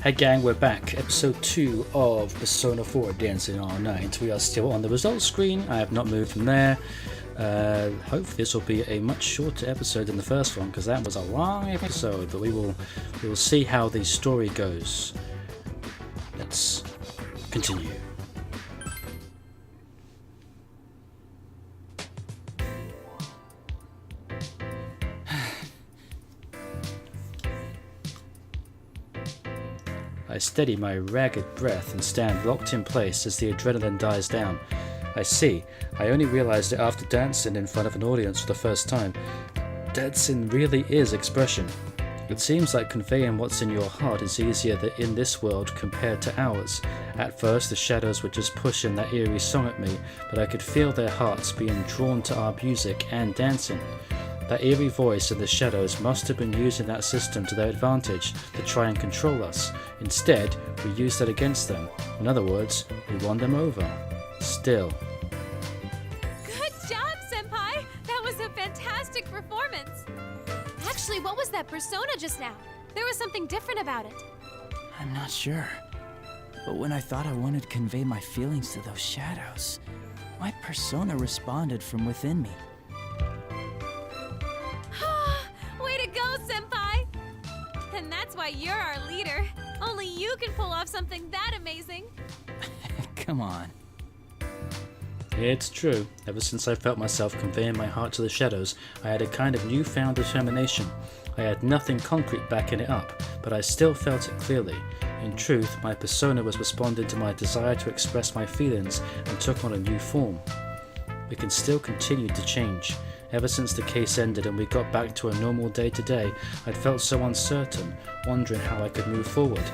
Hey gang, we're back. Episode 2 of Persona 4 Dancing All Night. We are still on the results screen. I have not moved from there. Hopefully this will be a much shorter episode than the first one, because that was a long episode, but we will see how the story goes. Let's continue. I steady my ragged breath and stand locked in place as the adrenaline dies down. I see. I only realized it after dancing in front of an audience for the first time. Dancing really is expression. It seems like conveying what's in your heart is easier in this world compared to ours. At first the shadows were just pushing that eerie song at me, but I could feel their hearts being drawn to our music and dancing. That eerie voice in the shadows must have been using that system to their advantage to try and control us. Instead, we used it against them. In other words, we won them over. Still. Good job, Senpai! That was a fantastic performance! Actually, what was that persona just now? There was something different about it. I'm not sure. But when I thought I wanted to convey my feelings to those shadows, my persona responded from within me. Way to go, Senpai! And that's why you're our leader. Only you can pull off something that amazing. Come on. It's true. Ever since I felt myself conveying my heart to the shadows, I had a kind of newfound determination. I had nothing concrete backing it up, but I still felt it clearly. In truth, my persona was responding to my desire to express my feelings and took on a new form. We can still continue to change. Ever since the case ended and we got back to a normal day-to-day, I'd felt so uncertain, wondering how I could move forward.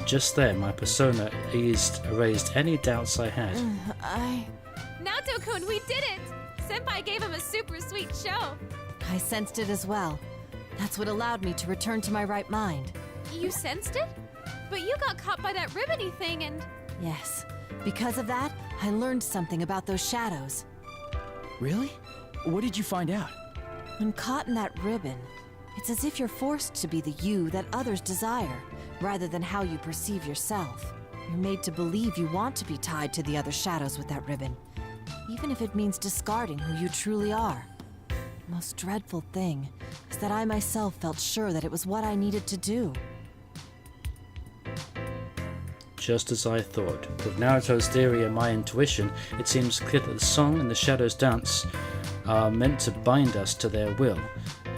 Just then, my persona erased any doubts I had. Naoto-kun, we did it! Senpai gave him a super sweet show. I sensed it as well. That's what allowed me to return to my right mind. You sensed it? But you got caught by that ribbony thing and... Yes. Because of that, I learned something about those shadows. Really? What did you find out? When caught in that ribbon, it's as if you're forced to be the you that others desire, rather than how you perceive yourself. You're made to believe you want to be tied to the other shadows with that ribbon, even if it means discarding who you truly are. The most dreadful thing is that I myself felt sure that it was what I needed to do. Just as I thought. With Naruto's theory and my intuition, it seems clear that the song and the shadows dance are meant to bind us to their will.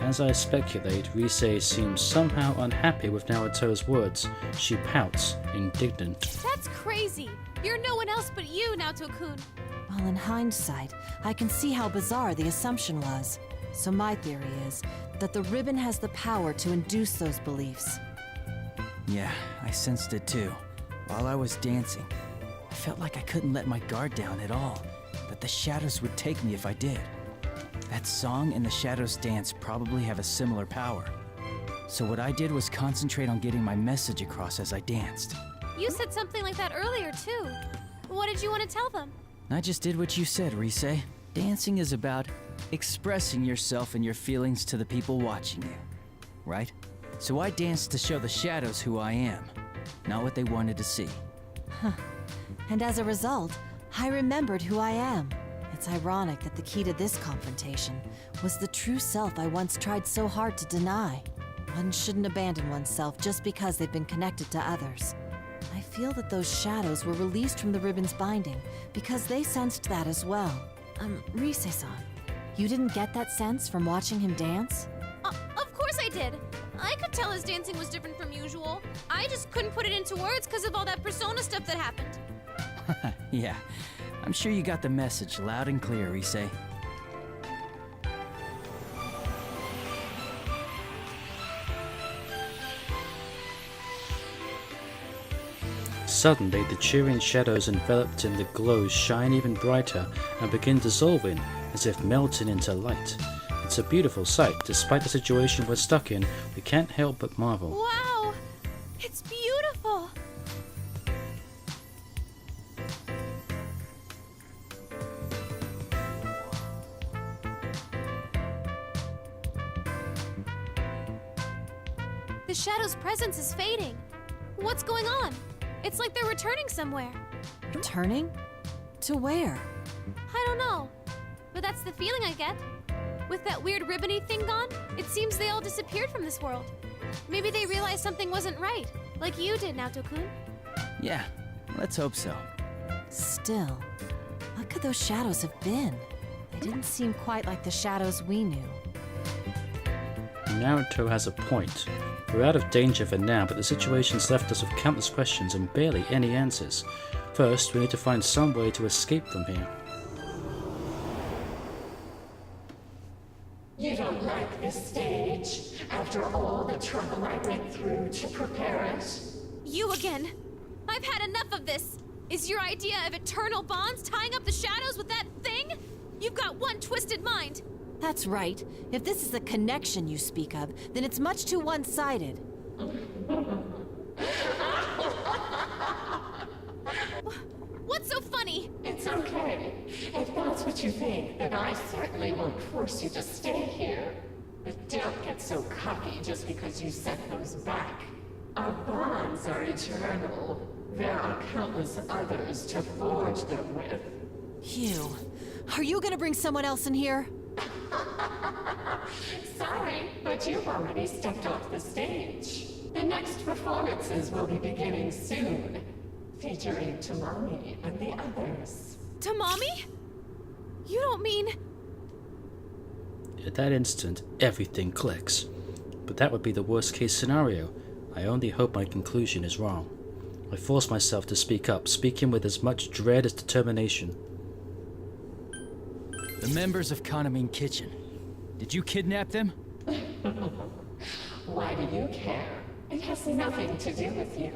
As I speculate, Rise seems somehow unhappy with Naruto's words. She pouts, indignant. That's crazy! You're no one else but you, Naoto-kun. Well, in hindsight, I can see how bizarre the assumption was. So my theory is that the ribbon has the power to induce those beliefs. Yeah, I sensed it too. While I was dancing, I felt like I couldn't let my guard down at all, that the shadows would take me if I did. That song and the shadows dance probably have a similar power. So what I did was concentrate on getting my message across as I danced. You said something like that earlier, too. What did you want to tell them? I just did what you said, Rise. Dancing is about expressing yourself and your feelings to the people watching you, right? So I danced to show the shadows who I am, not what they wanted to see. And as a result, I remembered who I am. It's ironic that the key to this confrontation was the true self I once tried so hard to deny. One shouldn't abandon oneself just because they've been connected to others. I feel that those shadows were released from the ribbon's binding because they sensed that as well. Rise-san, you didn't get that sense from watching him dance? Of course I did. I could tell his dancing was different from usual. I just couldn't put it into words because of all that persona stuff that happened. Yeah, I'm sure you got the message loud and clear, Rise. Suddenly, the cheering shadows enveloped in the glow shine even brighter and begin dissolving, as if melting into light. It's a beautiful sight. Despite the situation we're stuck in, we can't help but marvel. Wow! It's beautiful! The shadow's presence is fading. What's going on? It's like they're returning somewhere. Returning? To where? I don't know. But that's the feeling I get. With that weird ribbony thing gone, it seems they all disappeared from this world. Maybe they realized something wasn't right, like you did, Naoto-kun. Yeah, let's hope so. Still, what could those shadows have been? They didn't seem quite like the shadows we knew. Naruto has a point. We're out of danger for now, but the situation's left us with countless questions and barely any answers. First, we need to find some way to escape from here. You don't like this stage, after all the trouble I went through to prepare it? You again! I've had enough of this! Is your idea of eternal bonds tying up the shadows with that thing? You've got one twisted mind! That's right. If this is a connection you speak of, then it's much too one-sided. What's so funny? It's okay. If that's what you think, then I certainly won't force you to stay here. But don't get so cocky just because you sent those back. Our bonds are eternal. There are countless others to forge them with. Hugh, are you gonna bring someone else in here? Sorry, but you've already stepped off the stage. The next performances will be beginning soon, featuring Tamami and the others. Tamami? You don't mean... At that instant, everything clicks. But that would be the worst case scenario. I only hope my conclusion is wrong. I force myself to speak up, speaking with as much dread as determination. The members of Kanamin Kitchen. Did you kidnap them? Why do you care? It has nothing to do with you.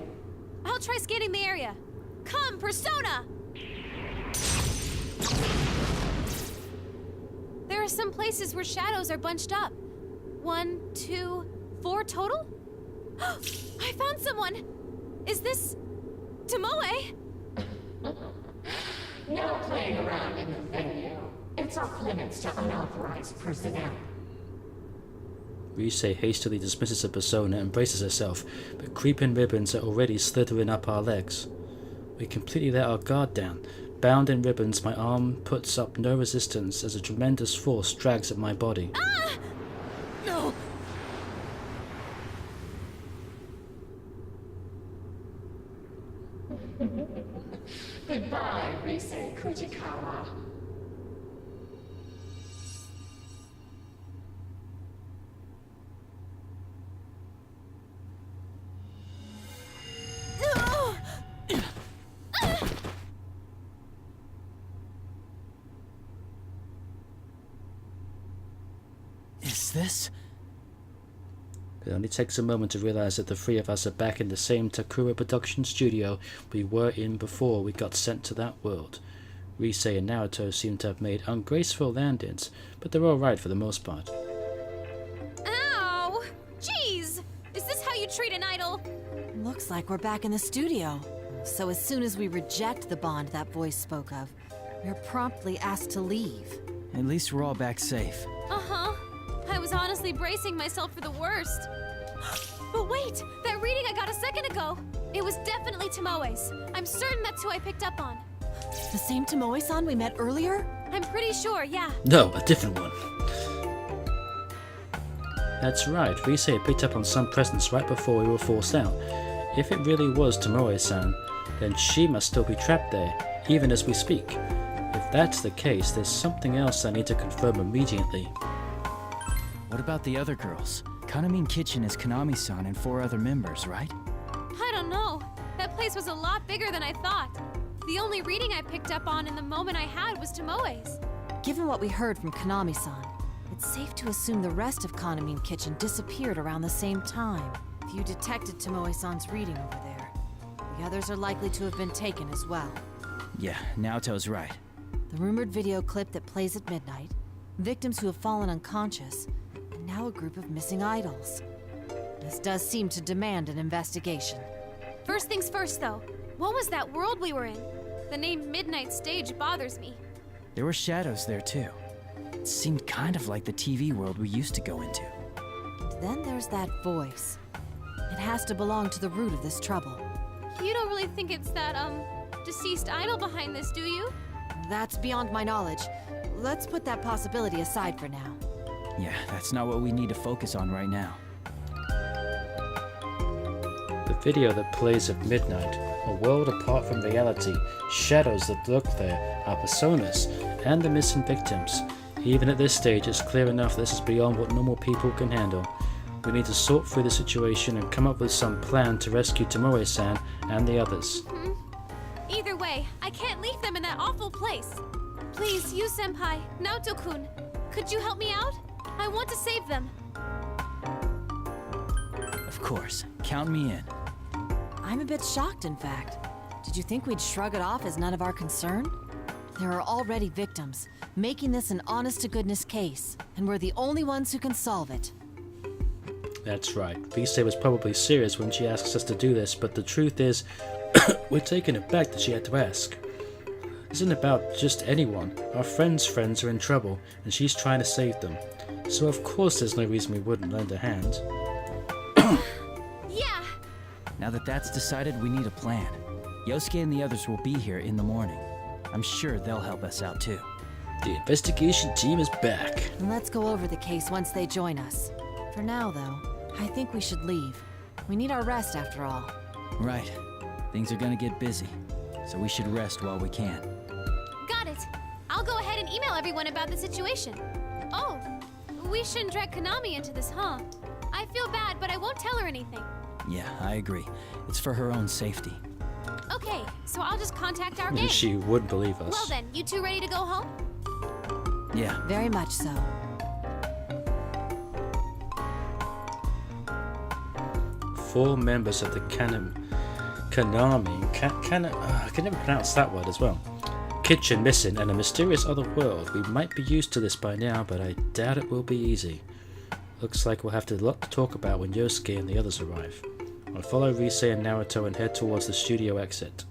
I'll try scanning the area. Come, Persona! There are some places where shadows are bunched up. 1, 2, 4 total? I found someone! Is this... Tomoe? No playing around in the venue. It's off limits to unauthorized personnel. Rise hastily dismisses her persona and braces herself, but creeping ribbons are already slithering up our legs. We completely let our guard down. Bound in ribbons, my arm puts up no resistance as a tremendous force drags at my body. Ah! No! Goodbye, Rise Kujikawa. Is this? It only takes a moment to realize that the three of us are back in the same Takura production studio we were in before we got sent to that world. Rise and Naruto seem to have made ungraceful landings, but they're alright for the most part. Ow! Jeez! Is this how you treat an idol? Looks like we're back in the studio. So as soon as we reject the bond that voice spoke of, we're promptly asked to leave. At least we're all back safe. Uh-huh. I was honestly bracing myself for the worst. But wait! That reading I got a second ago! It was definitely Tomoe's. I'm certain that's who I picked up on. The same Tomoe-san we met earlier? I'm pretty sure, yeah. No, a different one. That's right, Rise had picked up on some presence right before we were forced out. If it really was Tomoe-san, then she must still be trapped there, even as we speak. If that's the case, there's something else I need to confirm immediately. What about the other girls? Kanamin Kitchen is Kanami-san and 4 other members, right? I don't know. That place was a lot bigger than I thought. The only reading I picked up on in the moment I had was Tomoe's. Given what we heard from Kanami-san, it's safe to assume the rest of Kanamin Kitchen disappeared around the same time. If you detected Tomoe-san's reading over there, the others are likely to have been taken as well. Yeah, Naoto's right. The rumored video clip that plays at midnight, victims who have fallen unconscious, and now a group of missing idols. This does seem to demand an investigation. First things first, though. What was that world we were in? The name Midnight Stage bothers me. There were shadows there too. It seemed kind of like the TV world we used to go into. And then there's that voice. It has to belong to the root of this trouble. You don't really think it's that, deceased idol behind this, do you? That's beyond my knowledge. Let's put that possibility aside for now. Yeah, that's not what we need to focus on right now. The video that plays at midnight, a world apart from reality, shadows that lurk there, our personas, and the missing victims. Even at this stage, it's clear enough this is beyond what normal people can handle. We need to sort through the situation and come up with some plan to rescue Tomoe-san and the others. Either way, I can't leave them in that awful place. Please, you senpai, Naoto-kun, could you help me out? I want to save them. Of course. Count me in. I'm a bit shocked, in fact. Did you think we'd shrug it off as none of our concern? There are already victims, making this an honest-to-goodness case, and we're the only ones who can solve it. That's right. Vise was probably serious when she asks us to do this, but the truth is, we're taken aback that she had to ask. This isn't about just anyone. Our friends' friends are in trouble, and she's trying to save them. So of course there's no reason we wouldn't lend a hand. Yeah! Now that that's decided, we need a plan. Yosuke and the others will be here in the morning. I'm sure they'll help us out too. The investigation team is back. And let's go over the case once they join us. For now, though, I think we should leave. We need our rest after all. Right. Things are gonna get busy, so we should rest while we can. Got it. I'll go ahead and email everyone about the situation. Oh, we shouldn't drag Kanami into this, huh? I feel bad, but I won't tell her anything. Yeah, I agree. It's for her own safety. Okay, so I'll just contact our gang. She wouldn't believe us. Well then, you two ready to go home? Yeah. Very much so. Four members of the Kanamin, I can never pronounce that word as well. Kitchen missing and a mysterious other world. We might be used to this by now, but I doubt it will be easy. Looks like we'll have a lot to talk about when Yosuke and the others arrive. I'll follow Rise and Naruto and head towards the studio exit.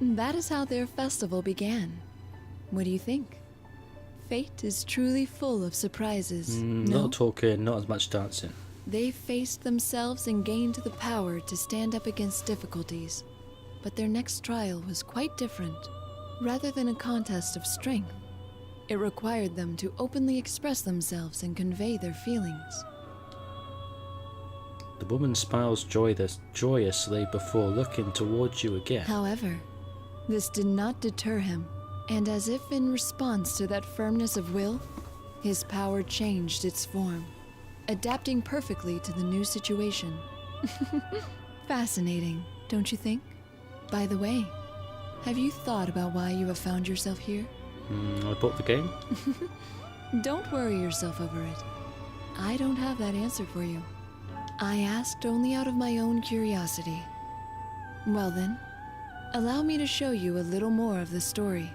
That is how their festival began. What do you think? Fate is truly full of surprises. No? Not talking, not as much dancing. They faced themselves and gained the power to stand up against difficulties. But their next trial was quite different. Rather than a contest of strength, it required them to openly express themselves and convey their feelings. The woman smiles joyously before looking towards you again. However, this did not deter him, and as if in response to that firmness of will, his power changed its form, adapting perfectly to the new situation. Fascinating, don't you think? By the way, have you thought about why you have found yourself here? I bought the game. Don't worry yourself over it. I don't have that answer for you. I asked only out of my own curiosity. Well then, allow me to show you a little more of the story.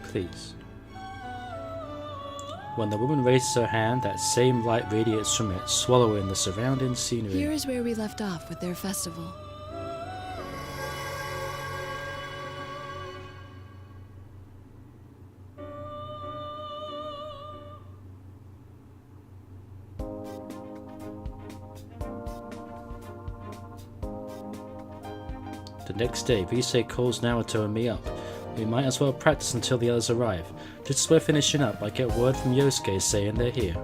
Please. When the woman raises her hand, that same light radiates from it, swallowing the surrounding scenery. Here is where we left off with their festival. The next day, Rise calls Naruto and me up. We might as well practice until the others arrive. Just as we're finishing up, I get word from Yosuke saying they're here.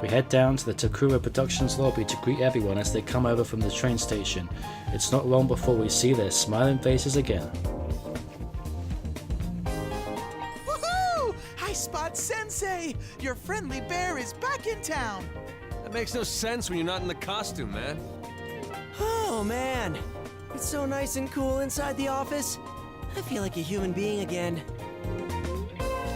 We head down to the Takura Productions lobby to greet everyone as they come over from the train station. It's not long before we see their smiling faces again. Woohoo! Hi, Spot Sensei! Your friendly bear is back in town! That makes no sense when you're not in the costume, man. Oh man, it's so nice and cool inside the office. I feel like a human being again.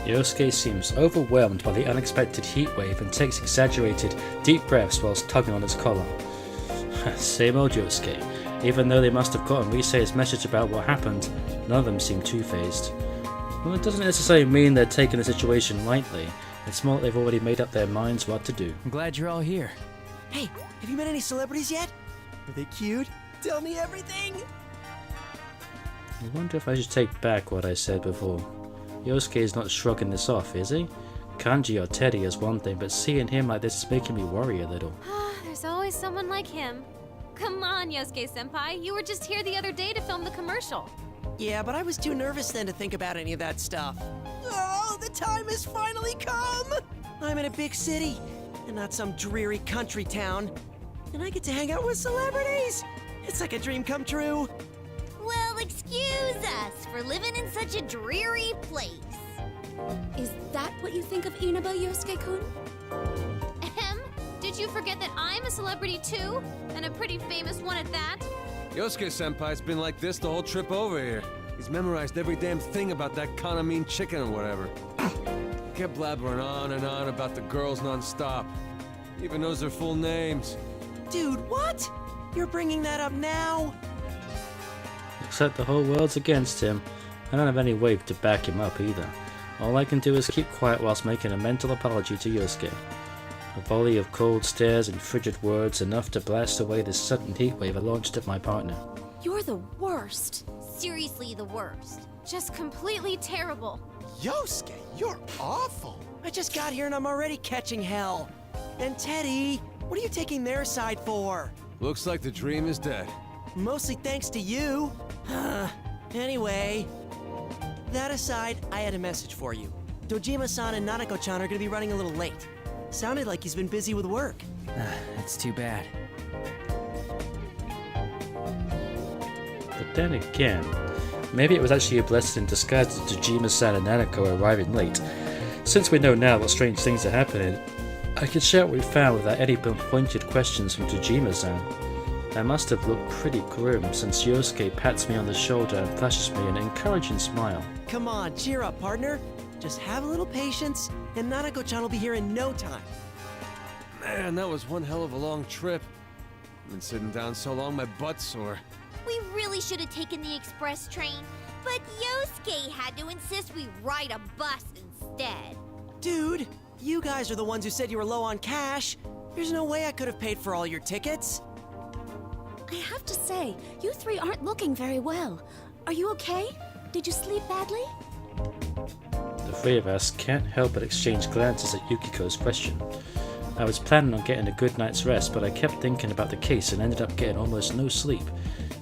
Yosuke seems overwhelmed by the unexpected heat wave and takes exaggerated, deep breaths whilst tugging on his collar. Same old Yosuke. Even though they must have gotten Rise's message about what happened, none of them seem too phased. Well, it doesn't necessarily mean they're taking the situation lightly. It's more that they've already made up their minds what to do. I'm glad you're all here. Hey, have you met any celebrities yet? Are they cute? Tell me everything! I wonder if I should take back what I said before. Yosuke is not shrugging this off, is he? Kanji or Teddy is one thing, but seeing him like this is making me worry a little. There's always someone like him. Come on, Yosuke-senpai. You were just here the other day to film the commercial. Yeah, but I was too nervous then to think about any of that stuff. Oh, the time has finally come! I'm in a big city, and not some dreary country town. And I get to hang out with celebrities! It's like a dream come true. Well, excuse us for living in such a dreary place. Is that what you think of Inaba, Yosuke-kun? Did you forget that I'm a celebrity too? And a pretty famous one at that? Yosuke-senpai's been like this the whole trip over here. He's memorized every damn thing about that Kanamin chicken or whatever. Kept blabbering on and on about the girls non-stop. He even knows their full names. Dude, what? You're bringing that up now? Except the whole world's against him. I don't have any way to back him up either. All I can do is keep quiet whilst making a mental apology to Yosuke. A volley of cold stares and frigid words, enough to blast away the sudden heatwave I launched at my partner. You're the worst. Seriously, the worst. Just completely terrible. Yosuke, you're awful. I just got here and I'm already catching hell. And Teddy, what are you taking their side for? Looks like the dream is dead. Mostly thanks to you. Anyway, that aside, I had a message for you. Dojima-san and Nanako-chan are gonna be running a little late. Sounded like he's been busy with work. That's too bad. But then again, maybe it was actually a blessing in disguise that Dojima-san and Nanako arriving late. Since we know now what strange things are happening, I can share what we found without any pointed questions from Dojima-san. I must have looked pretty grim since Yosuke pats me on the shoulder and flashes me an encouraging smile. Come on, cheer up, partner. Just have a little patience, and Nanako-chan will be here in no time. Man, that was one hell of a long trip. I've been sitting down so long my butt's sore. We really should have taken the express train, but Yosuke had to insist we ride a bus instead. Dude, you guys are the ones who said you were low on cash. There's no way I could have paid for all your tickets. I have to say, you three aren't looking very well. Are you okay? Did you sleep badly? The three of us can't help but exchange glances at Yukiko's question. I was planning on getting a good night's rest, but I kept thinking about the case and ended up getting almost no sleep.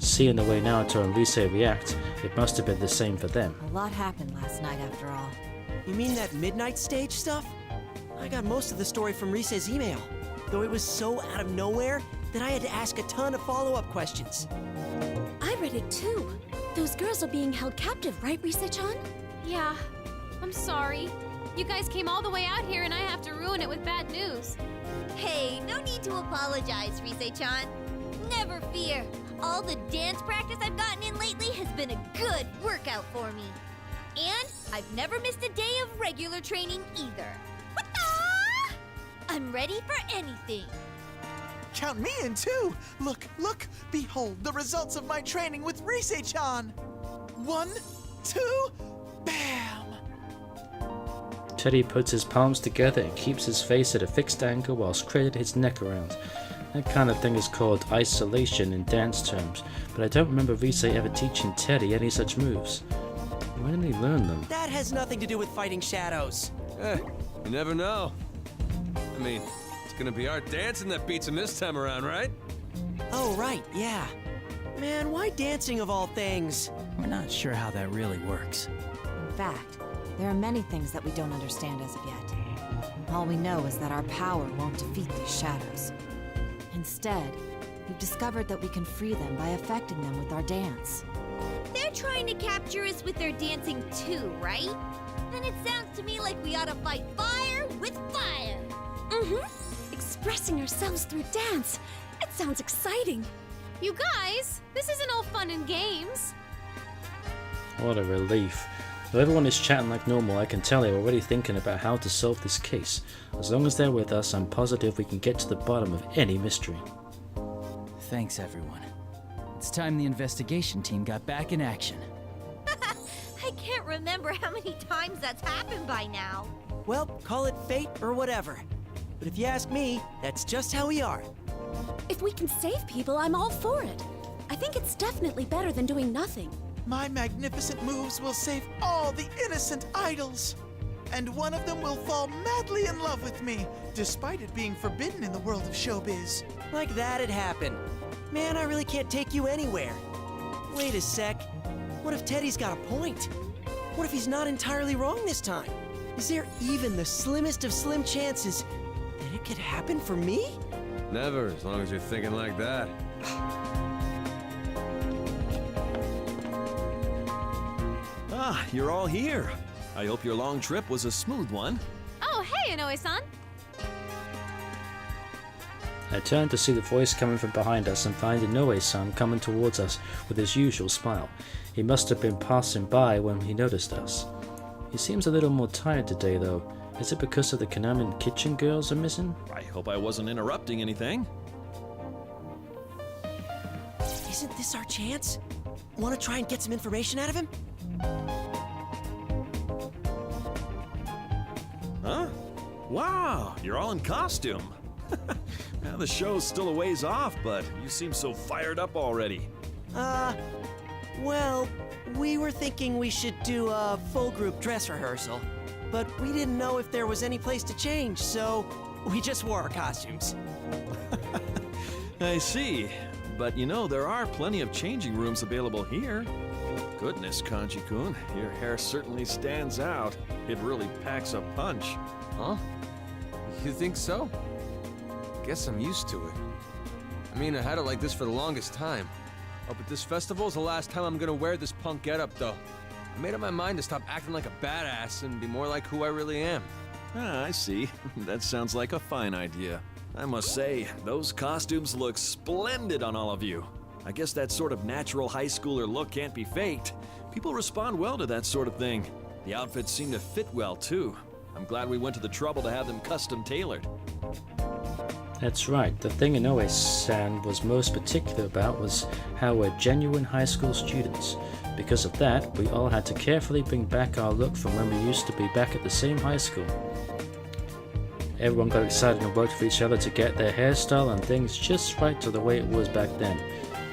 Seeing the way Naruto and Rise react, it must have been the same for them. A lot happened last night after all. You mean that midnight stage stuff? I got most of the story from Rise's email, though it was so out of nowhere that I had to ask a ton of follow-up questions. I read it too. Those girls are being held captive, right, Rise-chan? Yeah, I'm sorry. You guys came all the way out here and I have to ruin it with bad news. Hey, no need to apologize, Rise-chan. Never fear. All the dance practice I've gotten in lately has been a good workout for me. And I've never missed a day of regular training either. What-da? I'm ready for anything. Count me in too. Look, look, behold the results of my training with Rise-chan. 1, 2, bam! Teddy puts his palms together and keeps his face at a fixed angle whilst craning his neck around. That kind of thing is called isolation in dance terms, but I don't remember Rise ever teaching Teddy any such moves. Where did he learn them? That has nothing to do with fighting shadows. You never know. I mean, it's gonna be our dancing that beats him this time around, right? Oh, right, yeah. Man, why dancing of all things? We're not sure how that really works. In fact, there are many things that we don't understand as of yet. All we know is that our power won't defeat these shadows. Instead, we've discovered that we can free them by affecting them with our dance. They're trying to capture us with their dancing too, right? Then it sounds to me like we ought to fight fire with fire. Mm-hmm. Expressing ourselves through dance. It sounds exciting. You guys, this isn't all fun and games. What a relief. Though everyone is chatting like normal, I can tell they're already thinking about how to solve this case. As long as they're with us, I'm positive we can get to the bottom of any mystery. Thanks, everyone. It's time the investigation team got back in action. I can't remember how many times that's happened by now. Well, call it fate or whatever. But if you ask me, that's just how we are. If we can save people, I'm all for it. I think it's definitely better than doing nothing. My magnificent moves will save all the innocent idols. And one of them will fall madly in love with me, despite it being forbidden in the world of showbiz. Like that'd happen. Man, I really can't take you anywhere. Wait a sec. What if Teddy's got a point? What if he's not entirely wrong this time? Is there even the slimmest of slim chances that it could happen for me? Never, as long as you're thinking like that. Ah, you're all here. I hope your long trip was a smooth one. Oh, hey, Inoue-san. I turned to see the voice coming from behind us and find Inoue-san coming towards us with his usual smile. He must have been passing by when he noticed us. He seems a little more tired today, though. Is it because of the Kanamin Kitchen girls are missing? I hope I wasn't interrupting anything. Isn't this our chance? Want to try and get some information out of him? Huh? Wow, you're all in costume. Now, the show's still a ways off, but you seem so fired up already. Well, we were thinking we should do a full group dress rehearsal, but we didn't know if there was any place to change, so we just wore our costumes. I see. But you know, there are plenty of changing rooms available here. Goodness, Kanji-kun, your hair certainly stands out. It really packs a punch. Huh? You think so? Guess I'm used to it. I mean, I had it like this for the longest time. Oh, but this festival's the last time I'm gonna wear this punk getup, though. I made up my mind to stop acting like a badass and be more like who I really am. Ah, I see. That sounds like a fine idea. I must say, those costumes look splendid on all of you. I guess that sort of natural high schooler look can't be faked. People respond well to that sort of thing. The outfits seem to fit well, too. I'm glad we went to the trouble to have them custom tailored. That's right. The thing Inoue-san was most particular about was how we're genuine high school students. Because of that, we all had to carefully bring back our look from when we used to be back at the same high school. Everyone got excited and worked for each other to get their hairstyle and things just right to the way it was back then.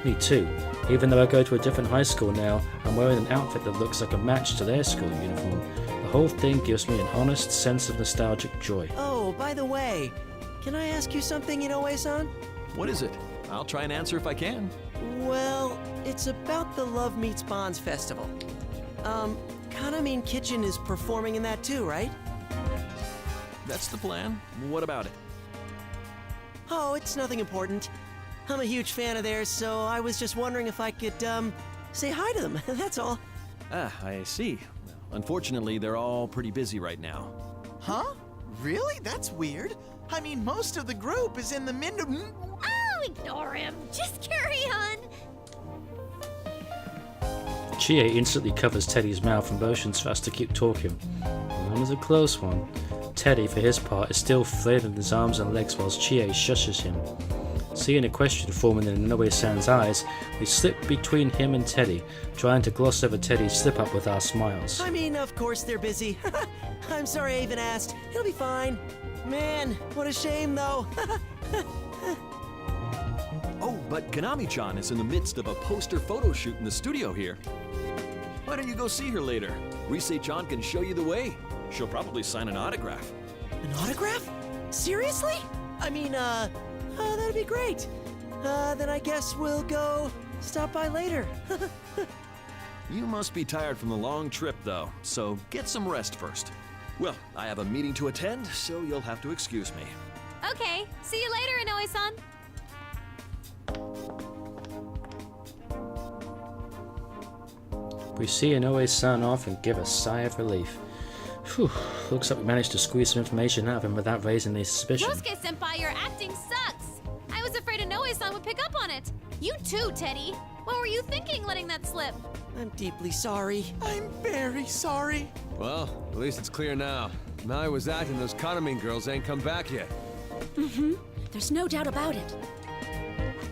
Me too. Even though I go to a different high school now, I'm wearing an outfit that looks like a match to their school uniform. The whole thing gives me an honest sense of nostalgic joy. Oh, by the way, can I ask you something, Inoue-san? What is it? I'll try and answer if I can. Well, it's about the Love Meets Bonds festival. Kanamin Kitchen is performing in that too, right? That's the plan. What about it? Oh, it's nothing important. I'm a huge fan of theirs, so I was just wondering if I could, say hi to them, that's all. Ah, I see. Unfortunately, they're all pretty busy right now. Huh? Really? That's weird. I mean, most of the group is in the Oh, ignore him. Just carry on. Chie instantly covers Teddy's mouth and motions for us to keep talking. That was a close one. Teddy, for his part, is still flailing his arms and legs whilst Chie shushes him. Seeing a question forming in Inoue-san's eyes, we slip between him and Teddy, trying to gloss over Teddy's slip-up with our smiles. I mean, of course they're busy. I'm sorry I even asked. It'll be fine. Man, what a shame, though. Oh, but Kanami-chan is in the midst of a poster photo shoot in the studio here. Why don't you go see her later? Rise-chan can show you the way. She'll probably sign an autograph. An autograph? Seriously? I mean, that'd be great. Then I guess we'll go stop by later. You must be tired from the long trip, though, so get some rest first. Well, I have a meeting to attend, so you'll have to excuse me. Okay, see you later, Inoue-san. We see Inoue-san off and give a sigh of relief. Whew, looks like we managed to squeeze some information out of him without raising any suspicion. Yosuke-senpai, your acting sucks. I was afraid Inoue-san would pick up on it. You too, Teddy. What were you thinking letting that slip? I'm deeply sorry. I'm very sorry. Well, at least it's clear now. Now I was acting, those Kanamin girls ain't come back yet. There's no doubt about it.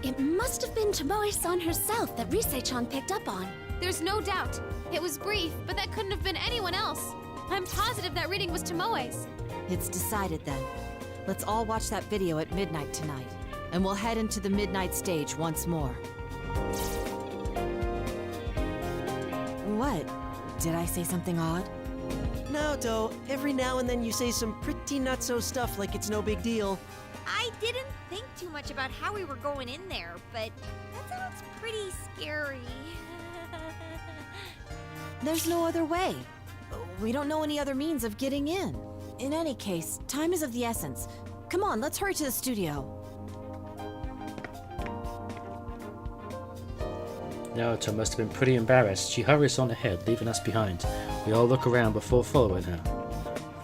It must have been Tomoe-san herself that Rise-chan picked up on. There's no doubt. It was brief, but that couldn't have been anyone else. I'm positive that reading was Tomoe's. It's decided then. Let's all watch that video at midnight tonight, and we'll head into the midnight stage once more. What? Did I say something odd? No, Do. Every now and then you say some pretty nutso stuff like it's no big deal. I didn't think too much about how we were going in there, but that sounds pretty scary. There's no other way. We don't know any other means of getting in. In any case, time is of the essence. Come on, let's hurry to the studio. Naruto must have been pretty embarrassed. She hurries on ahead, leaving us behind. We all look around before following her.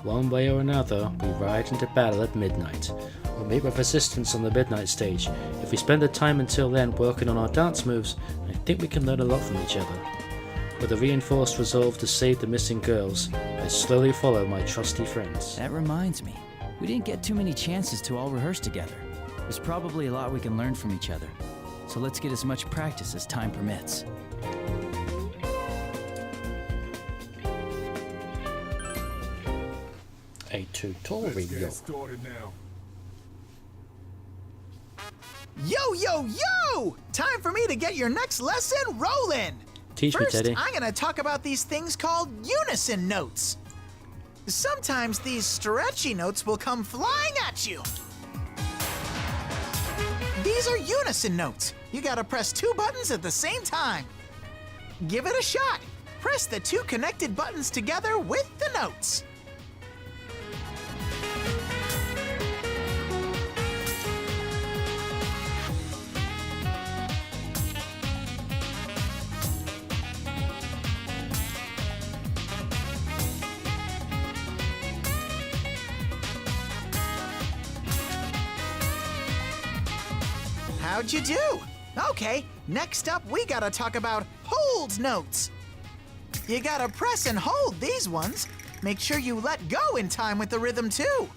One way or another, we ride into battle at midnight. We'll meet with resistance on the midnight stage. If we spend the time until then working on our dance moves, I think we can learn a lot from each other. With a reinforced resolve to save the missing girls, I slowly follow my trusty friends. That reminds me, we didn't get too many chances to all rehearse together. There's probably a lot we can learn from each other. So let's get as much practice as time permits. A tutorial. Yo, yo, yo! Time for me to get your next lesson rolling! Teach me, First, Teddy. I'm gonna talk about these things called unison notes. Sometimes these stretchy notes will come flying at you. These are unison notes. You gotta press 2 buttons at the same time. Give it a shot. Press the 2 connected buttons together with the notes. How'd you do? Okay, next up we gotta talk about hold notes. You gotta press and hold these ones. Make sure you let go in time with the rhythm too.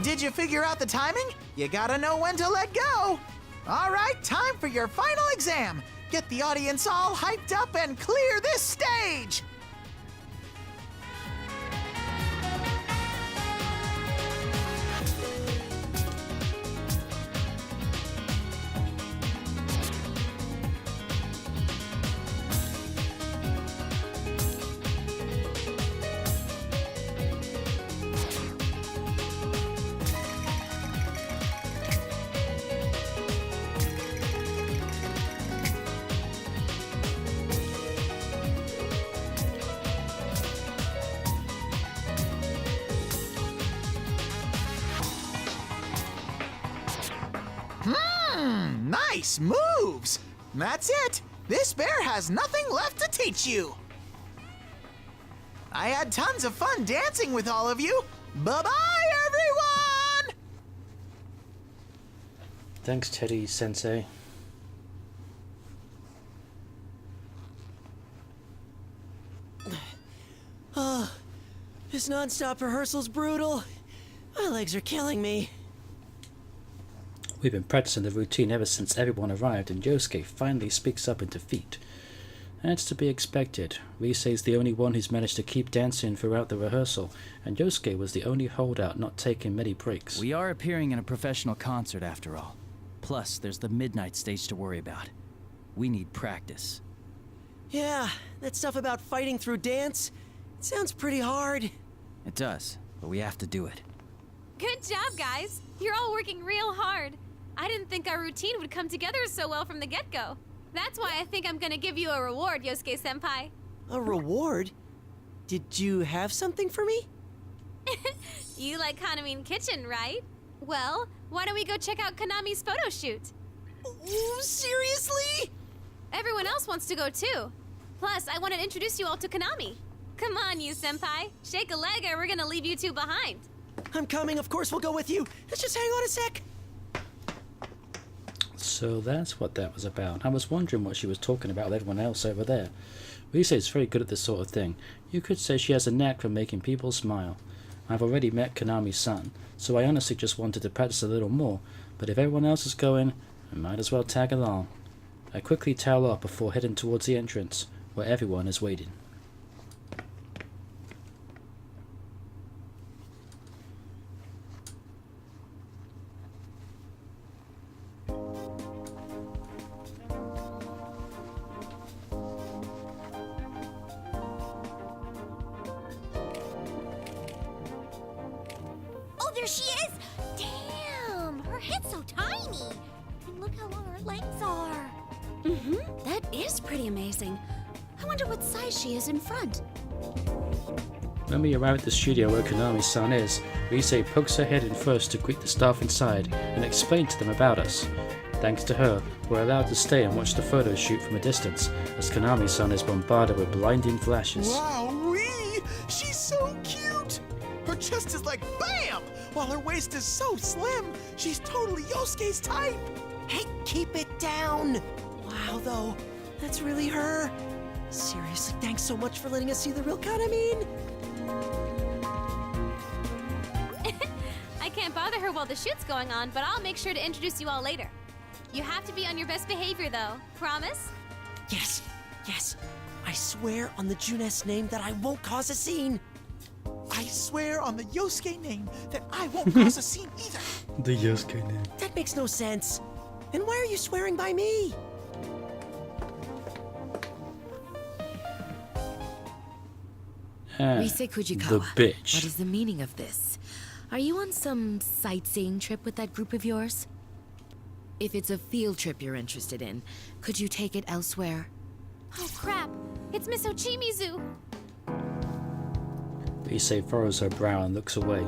Did you figure out the timing? You gotta know when to let go. All right, time for your final exam. Get the audience all hyped up and clear this stage. Nice moves! That's it! This bear has nothing left to teach you! I had tons of fun dancing with all of you! Bye-bye, everyone! Thanks, Teddy Sensei. This non-stop rehearsal's brutal. My legs are killing me. We've been practicing the routine ever since everyone arrived and Yosuke finally speaks up in defeat. That's to be expected. Risei's the only one who's managed to keep dancing throughout the rehearsal, and Yosuke was the only holdout not taking many breaks. We are appearing in a professional concert after all. Plus, there's the midnight stage to worry about. We need practice. Yeah, that stuff about fighting through dance, it sounds pretty hard. It does, but we have to do it. Good job, guys. You're all working real hard. I didn't think our routine would come together so well from the get-go. That's why I think I'm gonna give you a reward, Yosuke-senpai. A reward? Did you have something for me? You like Kanamin Kitchen, right? Well, why don't we go check out Kanami's photo shoot? Ooh, seriously? Everyone else wants to go too. Plus, I want to introduce you all to Kanami. Come on, you senpai. Shake a leg or we're gonna leave you two behind. I'm coming, of course we'll go with you. Let's just hang on a sec. So that's what that was about. I was wondering what she was talking about with everyone else over there. Rise is very good at this sort of thing. You could say she has a knack for making people smile. I've already met Kanami-san, so I honestly just wanted to practice a little more, but if everyone else is going, I might as well tag along. I quickly towel up before heading towards the entrance, where everyone is waiting. Oh, there she is! Damn! Her head's so tiny! And look how long her legs are. That is pretty amazing. I wonder what size she is in front. When we arrive at the studio where Kanami-san is, Rise pokes her head in first to greet the staff inside and explain to them about us. Thanks to her, we're allowed to stay and watch the photo shoot from a distance, as Kanami-san is bombarded with blinding flashes. Wow-wee! She's so cute! Her chest is like BAM! While her waist is so slim, she's totally Yosuke's type! Hey, keep it down! Wow, though, that's really her. Seriously, thanks so much for letting us see the real Kanamin. I can't bother her while the shoot's going on, but I'll make sure to introduce you all later. You have to be on your best behavior, though. Promise? Yes, yes. I swear on the Junes name that I won't cause a scene. I swear on the Yosuke name that I won't cause a scene either. The Yosuke name. That makes no sense. Then why are you swearing by me? Rise Kujikawa, the bitch. what is the meaning of this? Are you on some sightseeing trip with that group of yours? If it's a field trip you're interested in, could you take it elsewhere? Oh, crap. It's Miss Ochimizu. Rise furrows her brow and looks away.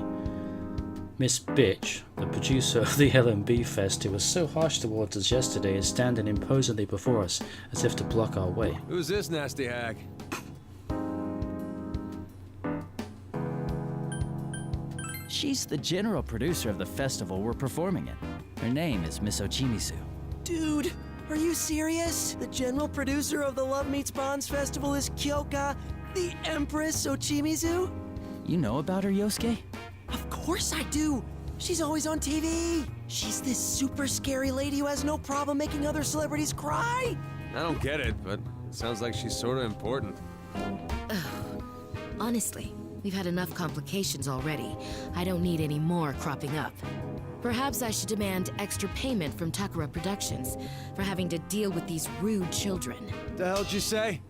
Miss Bitch, the producer of the L&B Fest who was so harsh towards us yesterday, is standing imposingly before us, as if to block our way. Who's this nasty hag? She's the general producer of the festival we're performing in. Her name is Miss Ochimizu. Dude, are you serious? The general producer of the Love Meets Bonds Festival is Kyoka, the Empress Ochimizu? You know about her, Yosuke? Of course I do! She's always on TV! She's this super scary lady who has no problem making other celebrities cry! I don't get it, but it sounds like she's sort of important. Honestly, we've had enough complications already. I don't need any more cropping up. Perhaps I should demand extra payment from Takara Productions for having to deal with these rude children. The hell'd you say?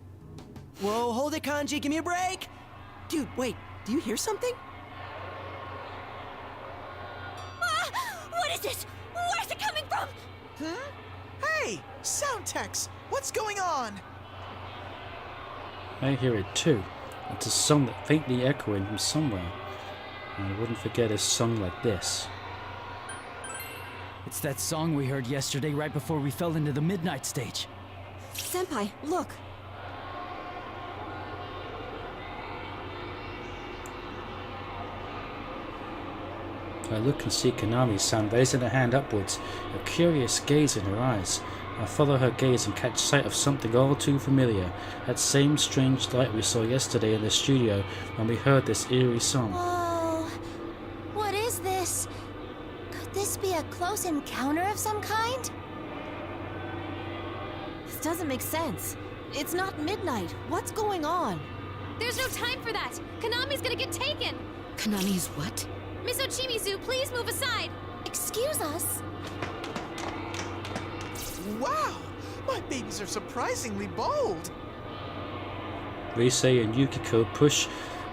Whoa, hold it, Kanji, give me a break! Dude, wait, do you hear something? What is this? Where's it coming from? Huh? Hey, sound techs, what's going on? I hear it too. It's a song that faintly echoing from somewhere. I wouldn't forget a song like this. It's that song we heard yesterday right before we fell into the midnight stage. Senpai, look. I look and see Kanami-san raising her hand upwards, a curious gaze in her eyes. I follow her gaze and catch sight of something all too familiar, that same strange light we saw yesterday in the studio when we heard this eerie song. Whoa. What is this? Could this be a close encounter of some kind? This doesn't make sense. It's not midnight. What's going on? There's no time for that. Kanami's gonna get taken. Kanami's what? Miss Ochimizu, please move aside. Excuse us. Wow, my babies are surprisingly bold. Rise and Yukiko push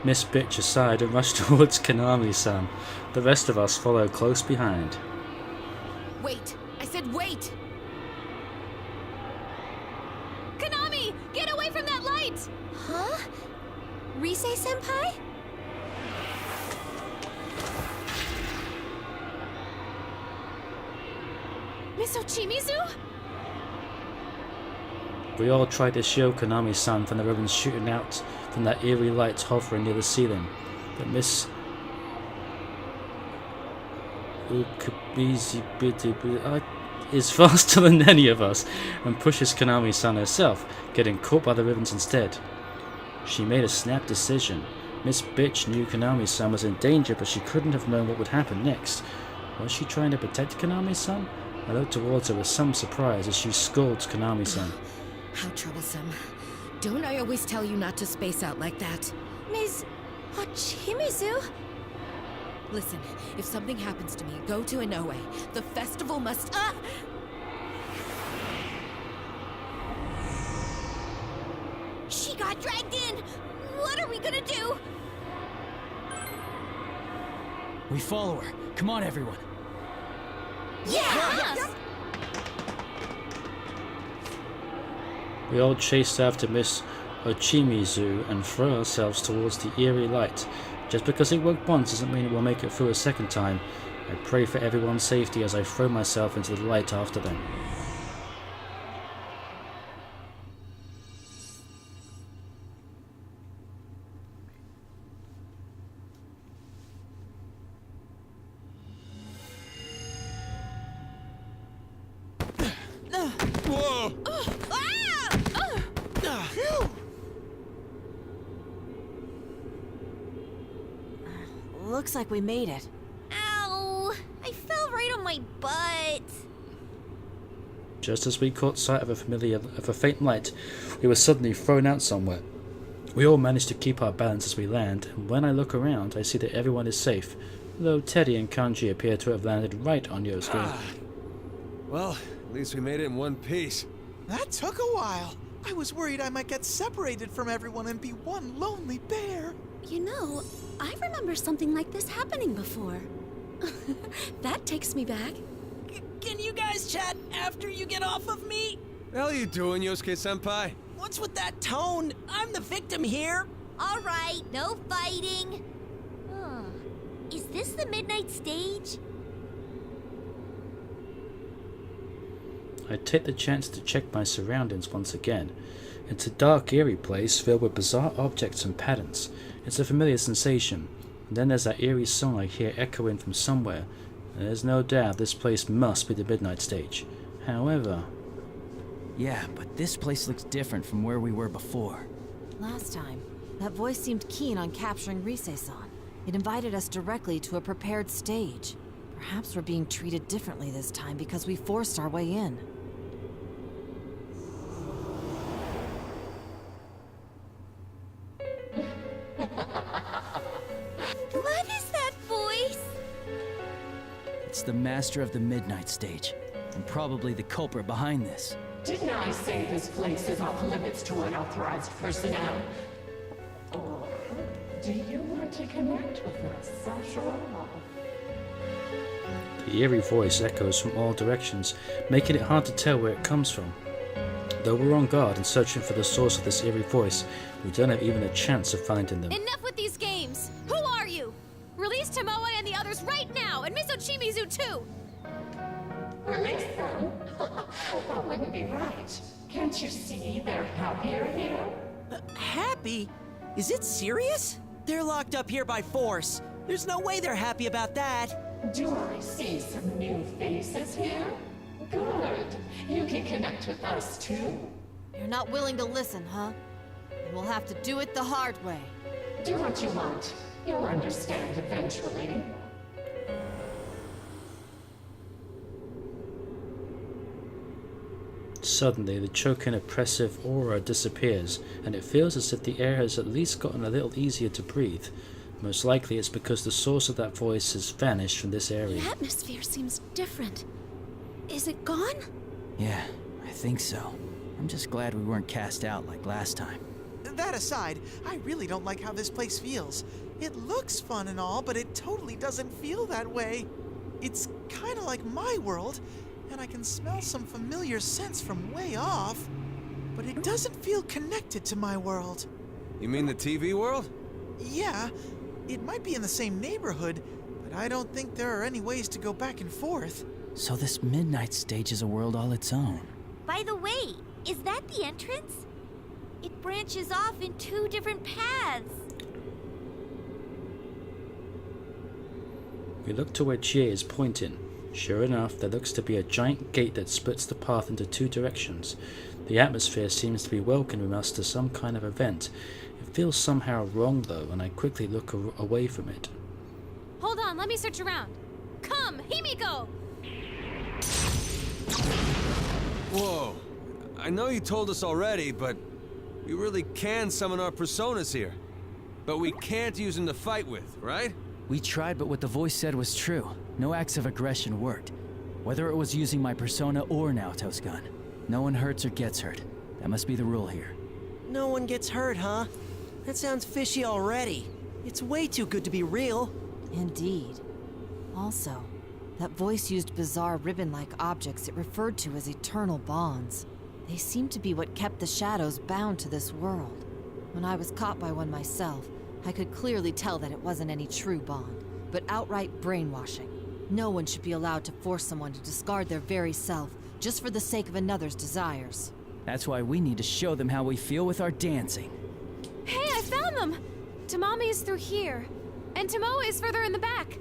Miss Bitch aside and rush towards Kanami-san. The rest of us follow close behind. Wait! I said wait! Kanami, get away from that light! Huh? Rise-senpai? Miss Ochimizu? We all try to shield Kanami-san from the ribbons shooting out from that eerie light hovering near the ceiling, but Miss is faster than any of us and pushes Kanami-san herself, getting caught by the ribbons instead. She made a snap decision. Miss Bitch knew Kanami-san was in danger, but she couldn't have known what would happen next. Was she trying to protect Kanami-san? I looked towards her with some surprise as she scolds Kanami-san. How troublesome. Don't I always tell you not to space out like that? Ms. Chimizu? Listen, if something happens to me, go to Inoue. The festival must... She got dragged in! What are we gonna do? We follow her. Come on, everyone. Yes! We all chased after Miss Ochimizu and throw ourselves towards the eerie light. Just because it worked once doesn't mean it will make it through a second time. I pray for everyone's safety as I throw myself into the light after them. Whoa! Looks like we made it. Ow! I fell right on my butt. Just as we caught sight of a faint light, we were suddenly thrown out somewhere. We all managed to keep our balance as we land, and when I look around, I see that everyone is safe, though Teddy and Kanji appear to have landed right on Yosuke. Well, at least we made it in one piece. That took a while. I was worried I might get separated from everyone and be one lonely bear. You know, I remember something like this happening before. That takes me back. Can you guys chat after you get off of me? The hell are you doing, Yosuke-senpai? What's with that tone? I'm the victim here. All right, no fighting. Huh. Is this the midnight stage? I take the chance to check my surroundings once again. It's a dark, eerie place filled with bizarre objects and patterns. It's a familiar sensation. And then there's that eerie song I hear echoing from somewhere. And there's no doubt this place must be the midnight stage. However... Yeah, but this place looks different from where we were before. Last time, that voice seemed keen on capturing Rise-san. It invited us directly to a prepared stage. Perhaps we're being treated differently this time because we forced our way in. What is that voice? It's the master of the midnight stage, and probably the culprit behind this. Didn't I say this place is off limits to unauthorized personnel? Or do you want to connect with us, after all? The eerie voice echoes from all directions, making it hard to tell where it comes from. Though we're on guard and searching for the source of this eerie voice, we don't have even a chance of finding them. Enough with these games! Who are you? Release Tomoe and the others right now, and Miss Ochimizu too! Release them? That wouldn't be right. Can't you see they're happier here? Happy? Is it serious? They're locked up here by force. There's no way they're happy about that. Do I see some new faces here? Good. You can connect with us too. You're not willing to listen, huh? Then we'll have to do it the hard way. Do what you want. You'll understand eventually. Suddenly, the choking, oppressive aura disappears, and it feels as if the air has at least gotten a little easier to breathe. Most likely it's because the source of that voice has vanished from this area. The atmosphere seems different. Is it gone? Yeah, I think so. I'm just glad we weren't cast out like last time. That aside, I really don't like how this place feels. It looks fun and all, but it totally doesn't feel that way. It's kind of like my world, and I can smell some familiar scents from way off, but it doesn't feel connected to my world. You mean the TV world? Yeah, it might be in the same neighborhood, but I don't think there are any ways to go back and forth. So this midnight stage is a world all its own. By the way, is that the entrance? It branches off in two different paths. We look to where Chie is pointing. Sure enough, there looks to be a giant gate that splits the path into two directions. The atmosphere seems to be welcoming us to some kind of event. It feels somehow wrong though, and I quickly look away from it. Hold on, let me search around. Come, Himiko! Whoa. I know you told us already, but we really can summon our personas here. But we can't use them to fight with, right? We tried, but what the voice said was true. No acts of aggression worked. Whether it was using my persona or Naoto's gun. No one hurts or gets hurt. That must be the rule here. No one gets hurt, huh? That sounds fishy already. It's way too good to be real. Indeed. Also, that voice used bizarre ribbon-like objects it referred to as eternal bonds. They seemed to be what kept the shadows bound to this world. When I was caught by one myself, I could clearly tell that it wasn't any true bond, but outright brainwashing. No one should be allowed to force someone to discard their very self, just for the sake of another's desires. That's why we need to show them how we feel with our dancing. Hey, I found them! Tamami is through here, and Tomoe is further in the back.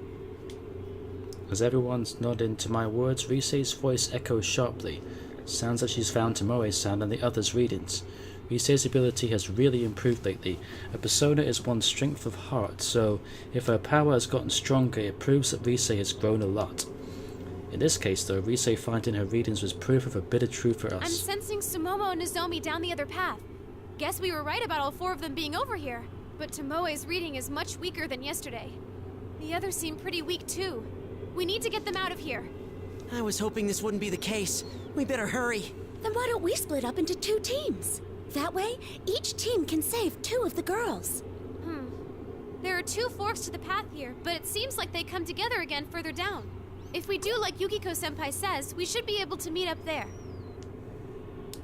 As everyone's nodding to my words, Rise's voice echoes sharply. Sounds like she's found Tomoe's sound and the others' readings. Rise's ability has really improved lately. A persona is one's strength of heart, so if her power has gotten stronger, it proves that Rise has grown a lot. In this case though, Rise finding her readings was proof of a bit of truth for us. I'm sensing Sumomo and Nozomi down the other path. Guess we were right about all four of them being over here. But Tomoe's reading is much weaker than yesterday. The others seem pretty weak too. We need to get them out of here. I was hoping this wouldn't be the case. We better hurry. Then why don't we split up into 2 teams? That way, each team can save 2 of the girls. There are 2 forks to the path here, but it seems like they come together again further down. If we do like Yukiko-senpai says, we should be able to meet up there.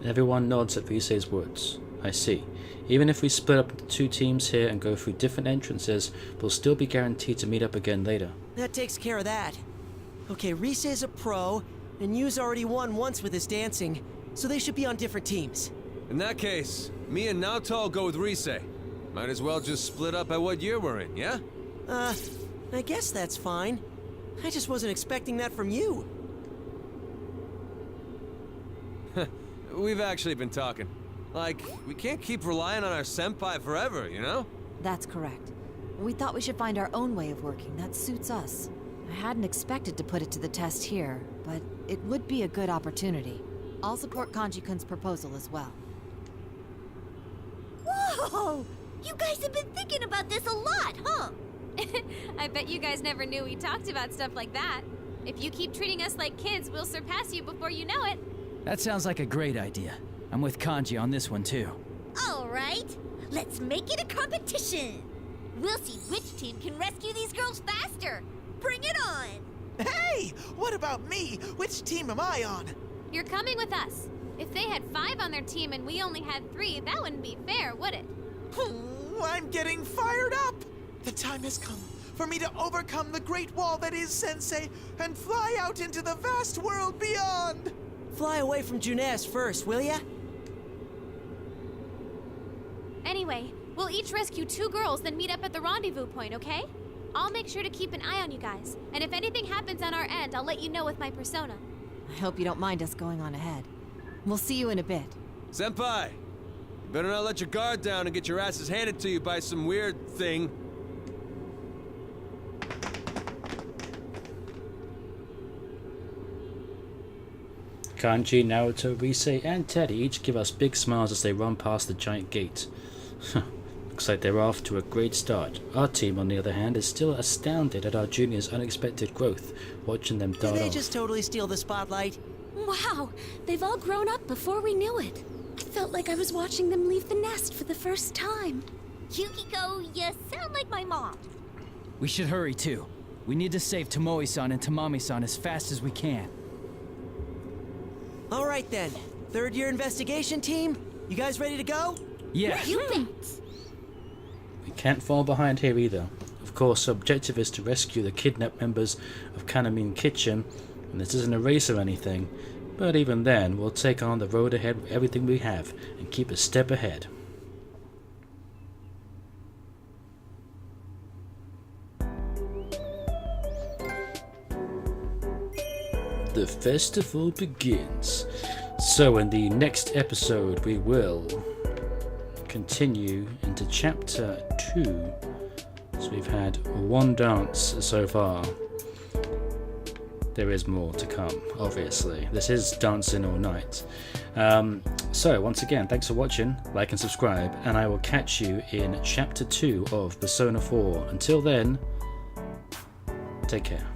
Everyone nods at Rise's words. I see. Even if we split up into 2 teams here and go through different entrances, we'll still be guaranteed to meet up again later. That takes care of that. Okay, Rise is a pro, and Yu's already won once with his dancing, so they should be on different teams. In that case, me and Naoto go with Rise. Might as well just split up at what year we're in, yeah? I guess that's fine. I just wasn't expecting that from you. We've actually been talking. Like, we can't keep relying on our senpai forever, you know? That's correct. We thought we should find our own way of working that suits us. I hadn't expected to put it to the test here, but it would be a good opportunity. I'll support Kanji-kun's proposal as well. Whoa! You guys have been thinking about this a lot, huh? I bet you guys never knew we talked about stuff like that. If you keep treating us like kids, we'll surpass you before you know it. That sounds like a great idea. I'm with Kanji on this one too. All right, let's make it a competition. We'll see which team can rescue these girls faster. Bring it on! Hey! What about me? Which team am I on? You're coming with us. If they had 5 on their team and we only had 3, that wouldn't be fair, would it? I'm getting fired up! The time has come for me to overcome the great wall that is Sensei and fly out into the vast world beyond! Fly away from Junes first, will ya? Anyway, we'll each rescue 2 girls, then meet up at the rendezvous point, okay? I'll make sure to keep an eye on you guys, and if anything happens on our end, I'll let you know with my persona. I hope you don't mind us going on ahead. We'll see you in a bit. Senpai! You better not let your guard down and get your asses handed to you by some weird thing. Kanji, Naruto, Rise, and Teddy each give us big smiles as they run past the giant gate. Looks like they're off to a great start. Our team, on the other hand, is still astounded at our juniors' unexpected growth, watching them dart Did they off. just totally steal the spotlight? Wow, they've all grown up before we knew it. I felt like I was watching them leave the nest for the first time. Yukiko, you sound like my mom. We should hurry too. We need to save Tomoe-san and Tamami-san as fast as we can. All right then. 3rd year investigation team, you guys ready to go? Yeah. You bet. We can't fall behind here either. Of course, the objective is to rescue the kidnapped members of Kanamin Kitchen, and this isn't a race or anything, but even then, we'll take on the road ahead with everything we have, and keep a step ahead. the festival begins. So in the next episode we will continue into chapter 2. So we've had one dance so far. There is more to come, obviously. This is Dancing All Night. So once again, thanks for watching, like and subscribe, and I will catch you in chapter 2 of Persona 4. Until then, take care.